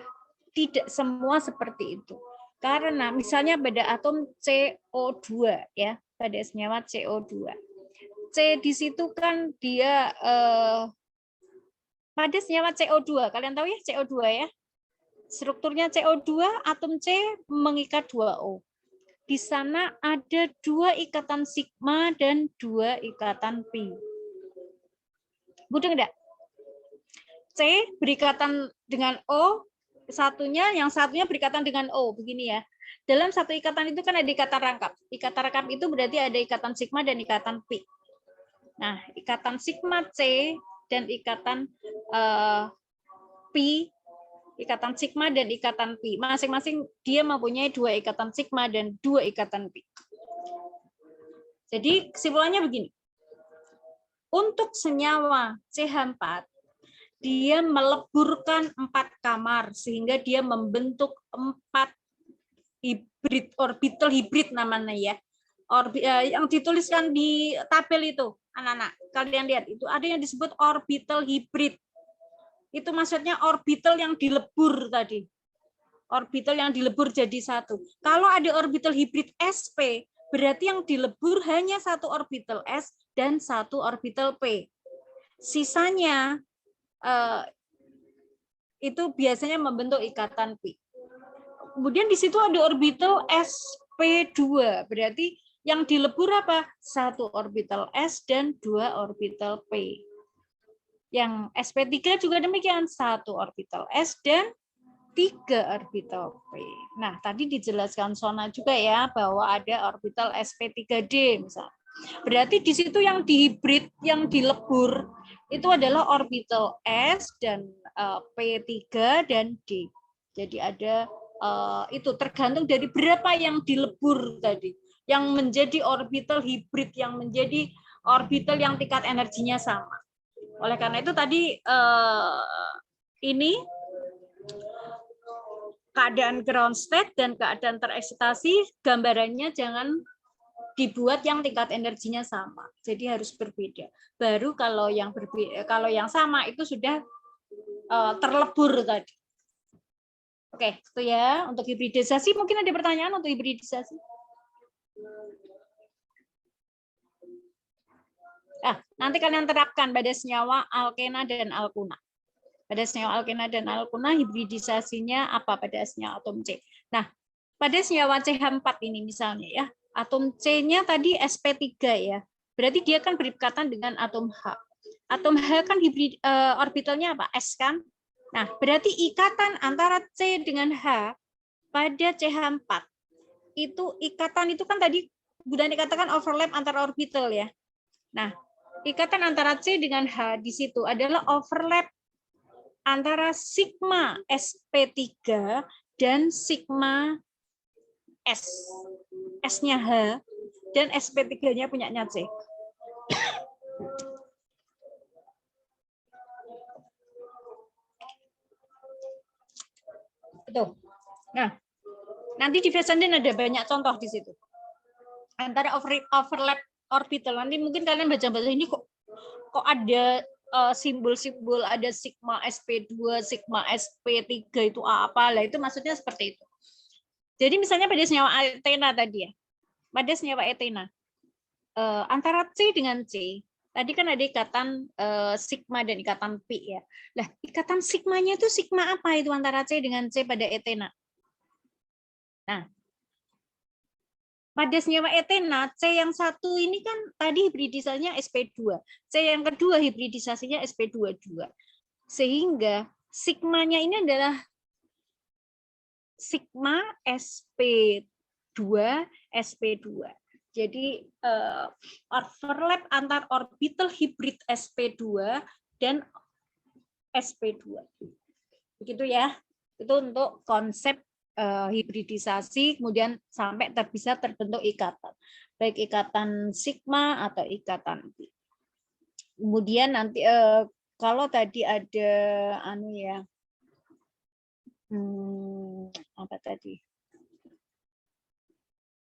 Tidak semua seperti itu. Karena misalnya pada atom CO2, ya, pada senyawa CO2. C di situ kan dia pada senyawa CO2, kalian tahu ya CO2 ya? Strukturnya CO2, atom C mengikat 2O. Di sana ada dua ikatan sigma dan dua ikatan pi. Mudah enggak? C berikatan dengan O, yang satunya berikatan dengan O, begini ya. Dalam satu ikatan itu kan ada ikatan rangkap. Ikatan rangkap itu berarti ada ikatan sigma dan ikatan pi. Nah, ikatan sigma C dan ikatan pi, ikatan sigma dan ikatan pi. Masing-masing dia mempunyai dua ikatan sigma dan dua ikatan pi. Jadi kesimpulannya begini. Untuk senyawa CH4, dia meleburkan 4 kamar sehingga dia membentuk 4 orbital hibrid namanya ya. Yang dituliskan di tabel itu, anak-anak, kalian lihat itu ada yang disebut orbital hibrid. Itu maksudnya orbital yang dilebur tadi. Orbital yang dilebur jadi satu. Kalau ada orbital hibrid sp, berarti yang dilebur hanya satu orbital s dan satu orbital p. Sisanya itu biasanya membentuk ikatan pi. Kemudian di situ ada orbital sp2, berarti yang dilebur apa? Satu orbital s dan dua orbital p. Yang sp3 juga demikian, satu orbital s dan 3 orbital p. Nah, tadi dijelaskan Sona juga ya bahwa ada orbital sp3d misalnya. Berarti di situ yang dihibrid, yang dilebur itu adalah orbital s dan p3 dan d. Jadi ada itu tergantung dari berapa yang dilebur tadi, yang menjadi orbital hibrid, yang menjadi orbital yang tingkat energinya sama. Oleh karena itu tadi ini keadaan ground state dan keadaan tereksitasi, gambarannya jangan dibuat yang tingkat energinya sama. Jadi harus berbeda. Baru kalau yang berbeda, kalau yang sama itu sudah terlebur tadi. Oke, itu ya untuk hibridisasi. Mungkin ada pertanyaan untuk hibridisasi? Nanti kalian terapkan pada senyawa alkena dan alkuna. Pada senyawa alkena dan alkuna hibridisasinya apa pada senyawa atom C. Nah, pada senyawa CH4 ini misalnya ya, atom C-nya tadi sp3 ya. Berarti dia kan berikatan dengan atom H. Atom H kan hibrid orbitalnya apa? S kan? Nah, berarti ikatan antara C dengan H pada CH4 itu ikatan itu kan tadi Bunda dikatakan overlap antara orbital ya. Nah, ikatan antara C dengan H di situ adalah overlap antara sigma sp3 dan sigma S. S-nya H dan sp3-nya punyanya C. Betul. Nah, nanti di Fessenden ada banyak contoh di situ. Antara overlap orbital. Nanti mungkin kalian baca-baca ini kok ada simbol-simbol, ada sigma sp2, sigma sp3 itu apa? Lah itu maksudnya seperti itu. Jadi misalnya pada senyawa etena tadi ya. Pada senyawa etena antara C dengan C Tadi kan ada ikatan sigma dan ikatan pi ya. Lah, ikatan sigmanya itu sigma apa itu antara C dengan C pada etena? Nah, pada senyawa etena, C yang satu ini kan tadi hibridisasinya sp2. C yang kedua hibridisasinya sp22. Sehingga sigmanya ini adalah sigma sp2 sp2. Jadi overlap antar orbital hibrid sp2 dan sp2. Begitu ya. Itu untuk konsep hibridisasi, kemudian sampai bisa terbentuk ikatan. Baik ikatan sigma atau ikatan pi. Kemudian nanti kalau tadi ada apa tadi?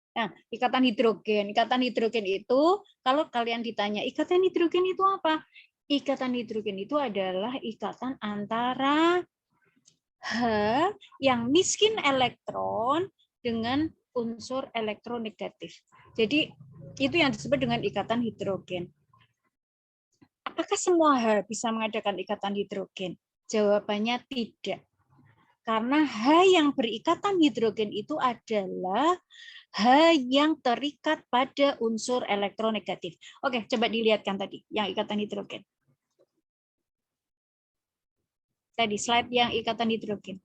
Nah, ikatan hidrogen. Ikatan hidrogen itu, kalau kalian ditanya, ikatan hidrogen itu apa? Ikatan hidrogen itu adalah ikatan antara H yang miskin elektron dengan unsur elektronegatif. Jadi, itu yang disebut dengan ikatan hidrogen. Apakah semua H bisa mengadakan ikatan hidrogen? Jawabannya tidak. Karena H yang berikatan hidrogen itu adalah H yang terikat pada unsur elektronegatif. Oke, coba dilihatkan tadi yang ikatan hidrogen. Tadi slide yang ikatan hidrogen.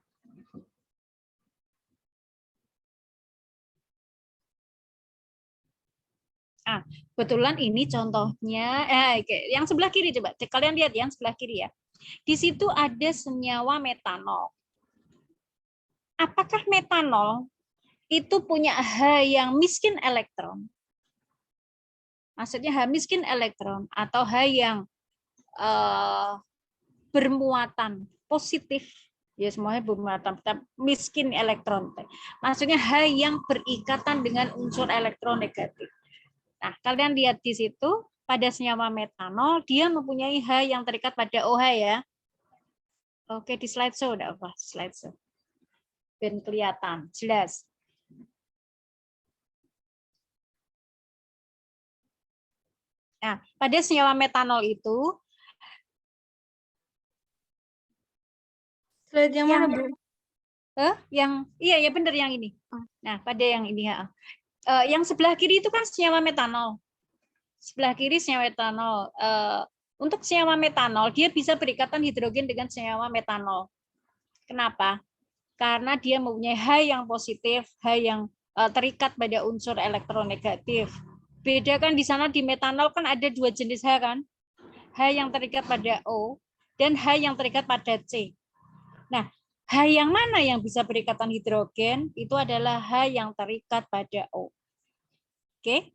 Kebetulan ini contohnya, yang sebelah kiri coba. Kalian lihat yang sebelah kiri ya. Di situ ada senyawa metanol. Apakah metanol itu punya H yang miskin elektron? Maksudnya H miskin elektron atau H yang bermuatan positif, ya semuanya bermuatan miskin elektron. Maksudnya H yang berikatan dengan unsur elektronegatif. Nah, kalian lihat di situ pada senyawa metanol dia mempunyai H yang terikat pada OH ya. Oke, di slide show udah apa? Slide show. Ben kelihatan jelas. Nah, pada senyawa metanol itu slide yang mana, Bu? Iya benar yang ini. Nah, pada yang ini ya. Yang sebelah kiri itu kan senyawa metanol. Sebelah kiri senyawa metanol. Untuk senyawa metanol dia bisa berikatan hidrogen dengan senyawa metanol. Kenapa? Karena dia mempunyai H yang positif, H yang terikat pada unsur elektronegatif. Beda kan di sana di metanol kan ada dua jenis H kan? H yang terikat pada O dan H yang terikat pada C. Nah, H yang mana yang bisa berikatan hidrogen? Itu adalah H yang terikat pada O. Oke?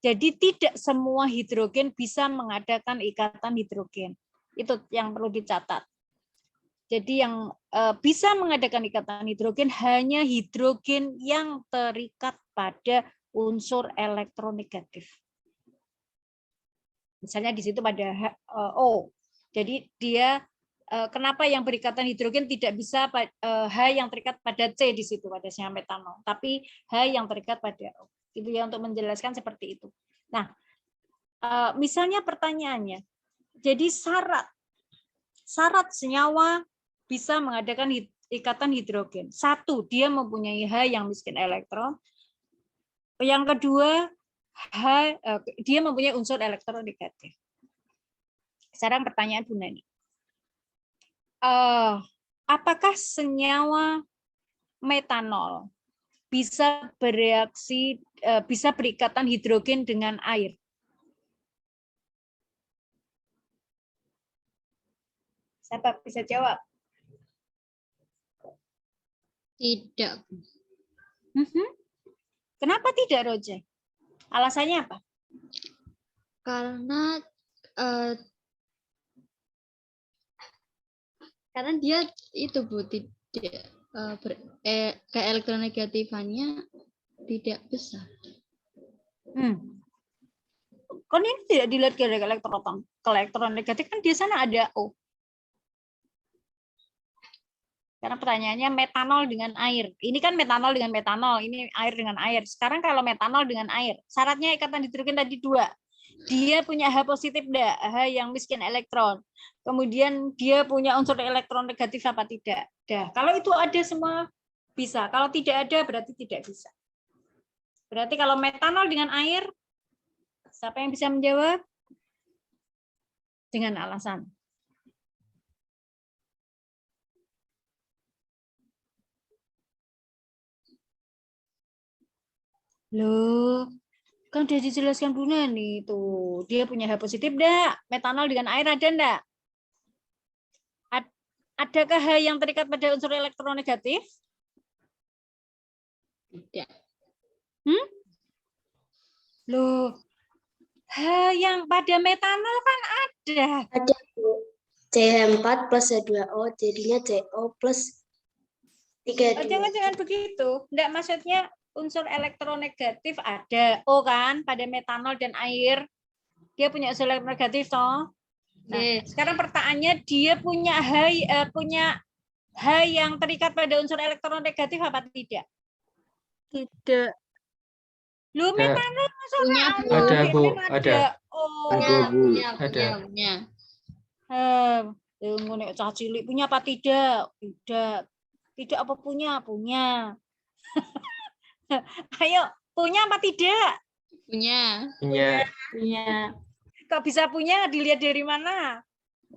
Jadi tidak semua hidrogen bisa mengadakan ikatan hidrogen. Itu yang perlu dicatat. Jadi yang bisa mengadakan ikatan hidrogen hanya hidrogen yang terikat pada unsur elektronegatif. Misalnya di situ pada O. Jadi dia kenapa yang berikatan hidrogen tidak bisa H yang terikat pada C di situ pada senyawa metanol, tapi H yang terikat pada O. Itu ya untuk menjelaskan seperti itu. Nah, misalnya pertanyaannya, jadi syarat senyawa bisa mengadakan ikatan hidrogen. Satu, dia mempunyai H yang miskin elektron. Yang kedua, dia mempunyai unsur elektronegatif. Sekarang pertanyaan Bu Nani. Apakah senyawa metanol bisa bereaksi, bisa berikatan hidrogen dengan air? Siapa bisa jawab? Tidak. Kenapa tidak, Roje? Alasannya apa? Karena dia itu Bu tidak keelektronegatifannya tidak besar. Kan ini tidak dilihat ke elektronegatif kan di sana ada O. Karena pertanyaannya metanol dengan air. Ini kan metanol dengan metanol, ini air dengan air. Sekarang kalau metanol dengan air, syaratnya ikatan hidrogen tadi 2. dia punya H positif enggak? H yang miskin elektron. Kemudian dia punya unsur elektron negatif apa tidak? Dah. Kalau itu ada semua bisa. Kalau tidak ada berarti tidak bisa. Berarti kalau metanol dengan air, siapa yang bisa menjawab? Dengan alasan. Loh, kan udah dijelaskan Bu Nani tuh. Dia punya H positif enggak? Metanol dengan air ada enggak? Adakah H yang terikat pada unsur elektronegatif? Tidak. Loh, H yang pada metanol kan ada. Ada, Bu. CH4 plus H2O, jadinya CO plus 32. Jangan-jangan begitu. Enggak, maksudnya unsur elektronegatif ada. O kan, pada metanol dan air. Dia punya unsur elektronegatif, toh. Nah, sekarang pertanyaannya dia punya H yang terikat pada unsur elektronegatif apa tidak? Tidak. Lu metanol maksudnya Ada, Bu. Ada. Oh, Ada, Bu. Ada. Punya. Ngono cah cilik punya apa tidak? Tidak. Tidak apa punya? Punya. Ayo, punya apa tidak? Punya. Punya. Punya. Kok bisa punya? Dilihat dari mana?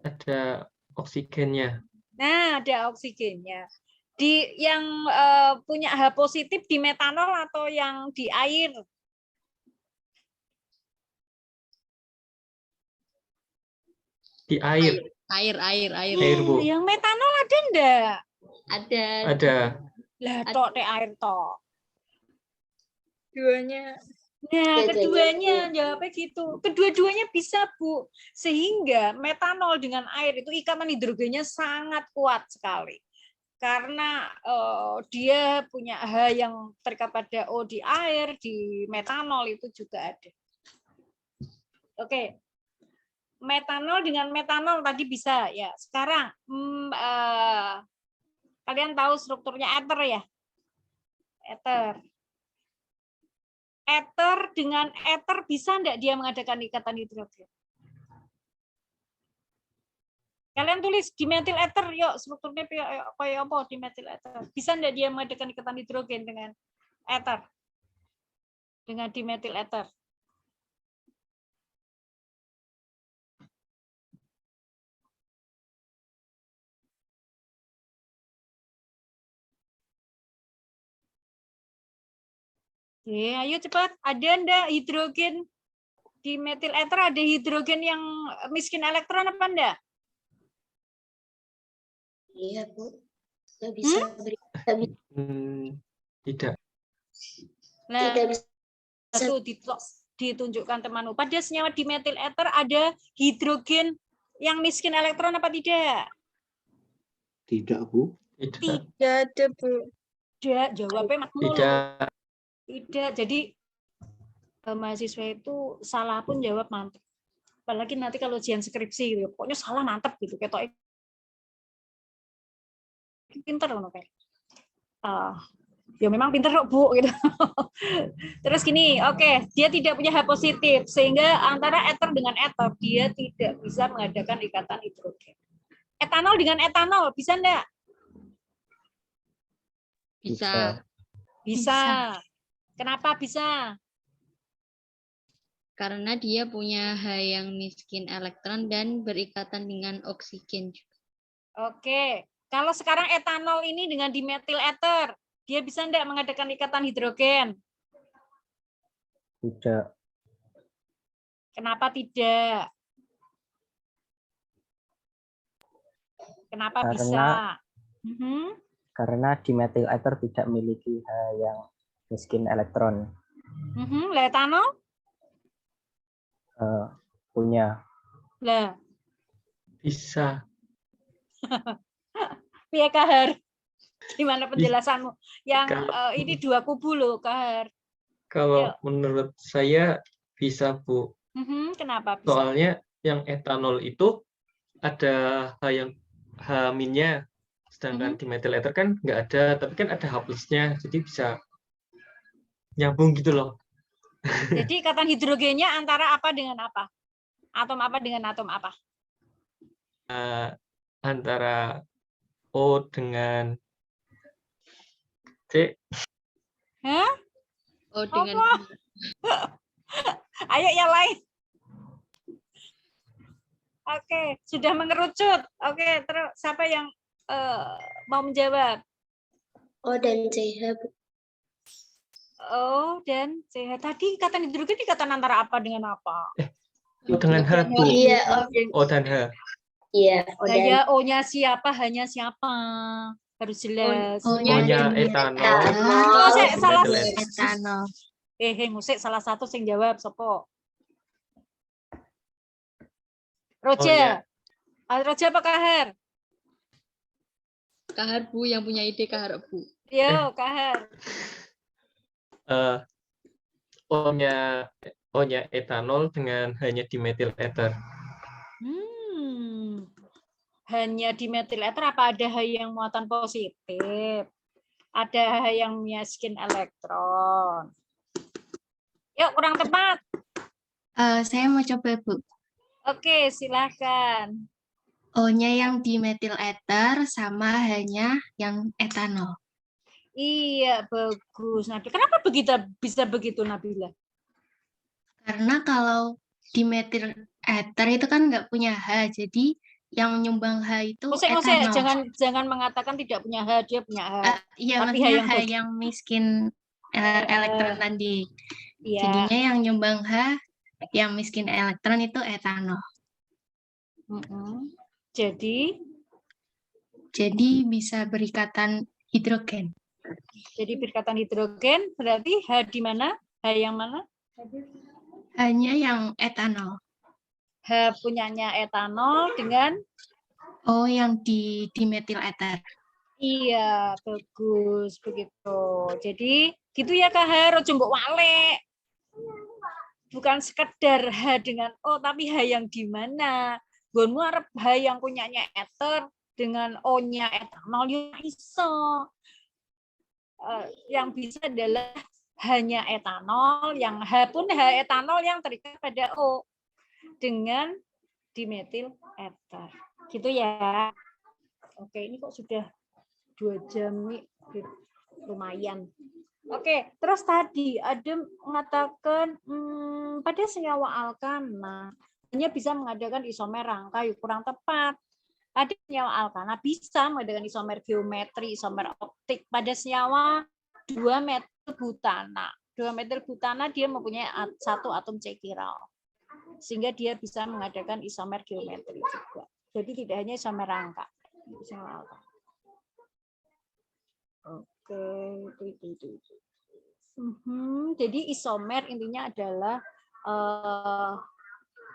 Ada oksigennya. Nah, ada oksigennya. Di yang punya H positif di metanol atau yang di air? Di air. Air, Bu. Yang metanol ada enggak? Ada. Ada. Lah, tok teh air tok. Duanya. Nah, keduanya jawabnya gitu. Kedua-duanya bisa, Bu. Sehingga metanol dengan air itu ikatan hidrogennya sangat kuat sekali. Karena dia punya H yang terikat pada O di air, di metanol itu juga ada. Oke. Metanol dengan metanol tadi bisa ya. Sekarang kalian tahu strukturnya ether ya? Ether. Ether dengan ether bisa enggak dia mengadakan ikatan hidrogen? Kalian tulis dimetil ether, yuk strukturnya kayak apa dimetil ether? Bisa enggak dia mengadakan ikatan hidrogen dengan ether? Dengan dimetil ether? Ayo cepat. Ada enggak hidrogen di metil ether, ada hidrogen yang miskin elektron apa enggak? Iya, Bu. Nggak bisa beri. Tidak. Nah, Tidak bisa. satu ditunjukkan teman. Pada senyawa di metil ether ada hidrogen yang miskin elektron apa tidak? Tidak, Bu. Tidak ada, Bu. Tidak, jawabnya makmul. Tidak. Tidak. Jadi mahasiswa itu salah pun jawab mantap. Apalagi nanti kalau ujian skripsi gitu, pokoknya salah mantap gitu. Kayak pinter loh kayak. Ya memang pinter kok, Bu gitu. Terus gini, oke, dia tidak punya H positif sehingga antara ether dengan ether dia tidak bisa mengadakan ikatan hidrogen. Etanol dengan etanol bisa enggak? Bisa. Bisa. Kenapa bisa? Karena dia punya H yang miskin elektron dan berikatan dengan oksigen juga. Oke. Kalau sekarang etanol ini dengan dimetil ether, dia bisa enggak mengadakan ikatan hidrogen? Tidak. Kenapa tidak? Kenapa bisa? Karena dimetil ether tidak memiliki H yang miskin elektron. Lah etanol? Punya. Lah. Bisa. Piye Kahar? Gimana penjelasanmu? Yang ini dua kubu loh, Kahar. Kalau menurut saya bisa, Bu. Kenapa bisa? Soalnya yang etanol itu ada H-nya, sedangkan di metil ether kan nggak ada, tapi kan ada H+-nya, jadi bisa nyambung gitu loh. Jadi ikatan hidrogennya antara apa dengan apa? Atom apa dengan atom apa? Antara O dengan C. Hah? O dengan Apa? Ayo yang lain. Oke, sudah mengerucut. Oke, terus siapa yang mau menjawab? O dan CH, Bu. O dan CH. Tadi ikatan hidrogen ikatan antara apa dengan apa? O dengan H, Bu. Iya, O dan H. Iya, O dan Ya, O-nya siapa, H-nya siapa? Harus jelas. O-nya etanol. Oh, saya salah. etanol. Musik salah satu sing jawab sopo? Roja. Roja apa Kahar? Kahar Bu yang punya ide Kahar Bu. Yo, Kahar. O-nya etanol dengan hanya dimetil ether. Hanya dimetil ether apa ada H yang muatan positif? Ada H yang miskin elektron. Yuk, kurang tepat. Saya mau coba, Bu. Oke, silakan. O-nya yang dimetil ether sama H-nya yang etanol. Iya, bagus. Nah, kenapa bisa begitu, Nabila? Karena kalau dimetil ether itu kan nggak punya H, jadi yang nyumbang H itu etanol. Jangan mengatakan tidak punya H, dia punya H. Iya, tapi maksudnya H yang miskin elektron tadi. Iya. Jadinya yang nyumbang H, yang miskin elektron itu etanol. Jadi bisa berikatan hidrogen. Jadi berikatan hidrogen berarti H di mana? H yang mana? Hanya yang etanol. H punyanya etanol dengan O yang dimetil ether. Iya, bagus begitu. Jadi gitu ya Kak Haro jembok wale. Bukan sekedar H dengan O, tapi H yang di mana? Gonmu arep H yang punyanya ether dengan O-nya etanol ya iso. Yang bisa adalah hanya etanol, yang H pun H etanol yang terikat pada O dengan dimetil ether. Gitu ya. Oke, ini kok sudah 2 jam nih, lumayan. Oke, terus tadi ada mengatakan pada senyawa alkana hanya bisa mengadakan isomer rangka, kurang tepat. Ada senyawa alkana bisa mengadakan isomer geometri, isomer optik pada senyawa 2-metil butana. 2-metil butana dia mempunyai satu atom C chiral. Sehingga dia bisa mengadakan isomer geometri juga. Jadi tidak hanya isomer rangka. Oke, itu. Jadi isomer intinya adalah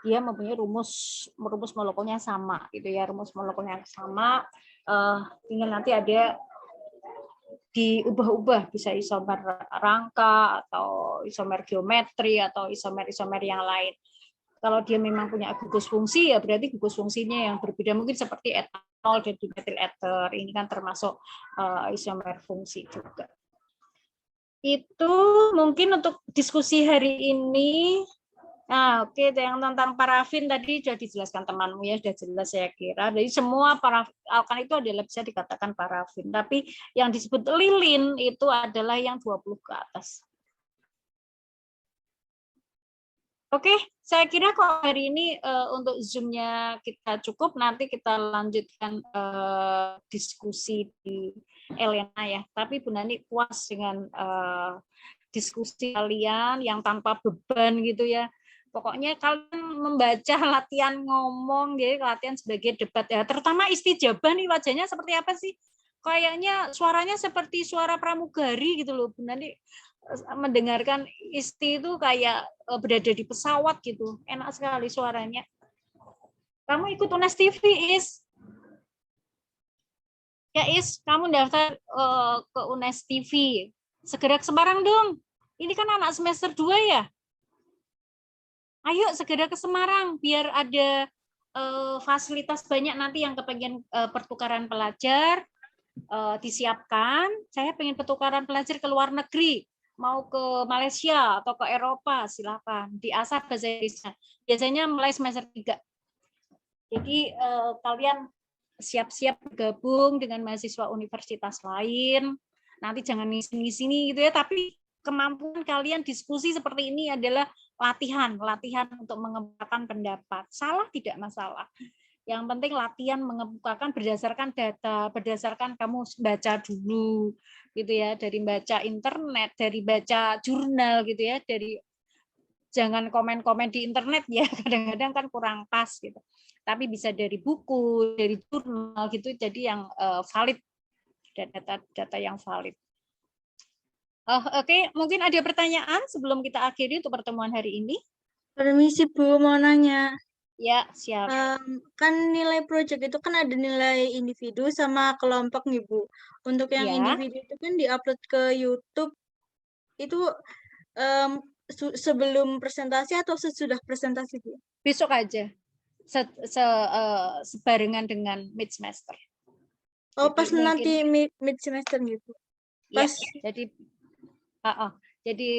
dia mempunyai rumus molekulnya sama, gitu ya, rumus molekulnya sama. Tinggal nanti ada diubah-ubah, bisa isomer rangka atau isomer geometri atau isomer yang lain. Kalau dia memang punya gugus fungsi, ya berarti gugus fungsinya yang berbeda, mungkin seperti etanol dan dimetil ether. Ini kan termasuk isomer fungsi juga. Itu mungkin untuk diskusi hari ini. Nah, oke, yang tentang parafin tadi sudah dijelaskan temanmu ya, sudah jelas saya kira. Jadi semua alkan itu adalah bisa dikatakan parafin. Tapi yang disebut lilin itu adalah yang 20 ke atas. Oke, saya kira kok hari ini untuk Zoom-nya kita cukup. Nanti kita lanjutkan diskusi di Elena ya. Tapi Bu Nani puas dengan diskusi kalian yang tanpa beban gitu ya. Pokoknya kalian membaca latihan ngomong, jadi latihan sebagai debat ya. Terutama istijabah nih wajahnya seperti apa sih? Kayaknya suaranya seperti suara pramugari gitu loh. Nanti mendengarkan isti itu kayak berada di pesawat gitu. Enak sekali suaranya. Kamu ikut UNES TV, Is? Ya, Is, kamu daftar ke UNES TV. Segera ke Semarang dong. Ini kan anak semester 2 ya? Ayo segera ke Semarang biar ada fasilitas banyak nanti yang kepengen pertukaran pelajar disiapkan. Saya pengen pertukaran pelajar ke luar negeri. mau ke Malaysia atau ke Eropa, silakan diasah bahasa Inggrisnya. Biasanya mulai semester 3. Jadi kalian siap-siap bergabung dengan mahasiswa universitas lain. Nanti jangan ngisi-ngisi gitu ya, tapi kemampuan kalian diskusi seperti ini adalah latihan untuk mengemukakan pendapat. Salah tidak masalah. Yang penting latihan mengemukakan berdasarkan data, berdasarkan kamu baca dulu gitu ya, dari baca internet, dari baca jurnal gitu ya, dari jangan komen-komen di internet ya, kadang-kadang kan kurang pas gitu. Tapi bisa dari buku, dari jurnal gitu, jadi yang valid, data yang valid. Oke, mungkin ada pertanyaan sebelum kita akhiri untuk pertemuan hari ini? Permisi Bu, mau nanya. Ya, siap. Kan nilai proyek itu kan ada nilai individu sama kelompok nih Bu. Untuk yang Ya. individu itu kan diupload ke YouTube, itu sebelum presentasi atau sesudah presentasi Bu? Besok aja, sebarengan dengan mid semester. Oh, Jadi pas mungkin, nanti mid semester gitu. ya, Pas. jadi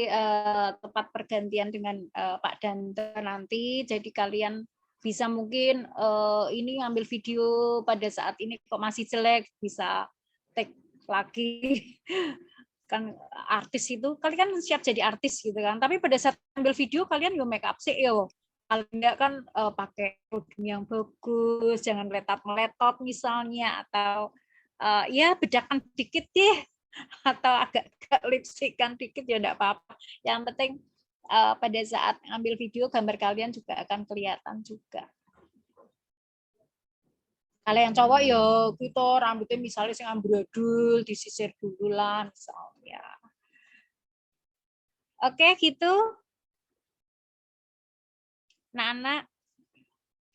tepat pergantian dengan Pak Dante nanti. Jadi kalian bisa mungkin ini ngambil video pada saat ini kok masih jelek, bisa take lagi. Kan artis itu, kalian kan siap jadi artis gitu kan. Tapi pada saat ambil video kalian yo make up sih yo. Kalau enggak kan pakai kerudung yang bagus, jangan meletot misalnya, atau ya bedakan dikit deh, atau agak lipstikan dikit ya enggak apa-apa. Yang penting pada saat ambil video gambar kalian juga akan kelihatan juga. Kalau yang cowok ya gitu rambutnya misalnya sing amburadul, disisir dulu lah misalnya. Oke, gitu. Nah, anak